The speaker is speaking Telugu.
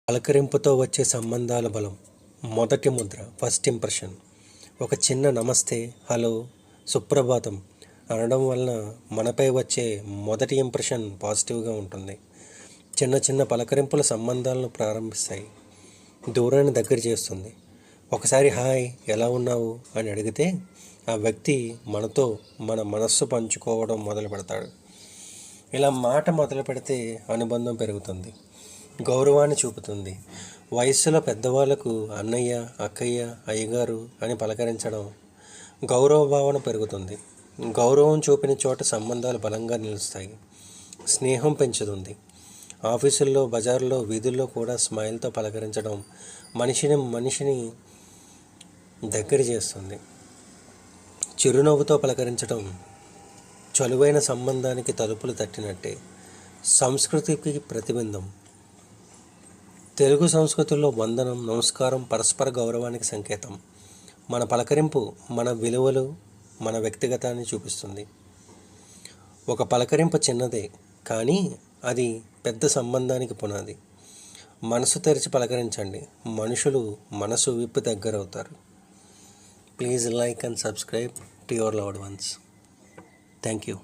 పలకరింపుతో వచ్చే సంబంధాల బలం. మొదటి ముద్ర, ఫస్ట్ ఇంప్రెషన్. ఒక చిన్న నమస్తే, హలో, సుప్రభాతం అనడం వలన మనపై వచ్చే మొదటి ఇంప్రెషన్ పాజిటివ్గా ఉంటుంది. చిన్న చిన్న పలకరింపుల సంబంధాలను ప్రారంభిస్తాయి, దూరాన్ని దగ్గర చేస్తుంది. ఒకసారి హాయ్, ఎలా ఉన్నావు అని అడిగితే ఆ వ్యక్తి మనతో మన మనస్సు పంచుకోవడం మొదలు పెడతాడు. ఇలా మాట మొదలు పెడితే అనుబంధం పెరుగుతుంది, గౌరవాన్ని చూపుతుంది. వయస్సులో పెద్దవాళ్లకు అన్నయ్య, అక్కయ్య, అయ్యగారు అని పలకరించడం గౌరవ భావన పెరుగుతుంది. గౌరవం చూపిన చోట సంబంధాలు బలంగా నిలుస్తాయి, స్నేహం పెంచుతుంది. ఆఫీసుల్లో, బజార్లో, వీధుల్లో కూడా స్మైల్తో పలకరించడం మనిషిని దగ్గర చేస్తుంది. చిరునవ్వుతో పలకరించడం చలువైన సంబంధానికి తలుపులు తట్టినట్టే. సంస్కృతికి ప్రతిబింబం. తెలుగు సంస్కృతిలో వందనం, నమస్కారం పరస్పర గౌరవానికి సంకేతం. మన పలకరింపు మన విలువలు, మన వ్యక్తిగతాన్ని చూపిస్తుంది. ఒక పలకరింపు చిన్నదే, కానీ అది పెద్ద సంబంధానికి పునాది. మనసు తెరిచి పలకరించండి, మనుషులు మనసు విప్పి దగ్గరవుతారు. Please like and subscribe to your loved ones. Thank you.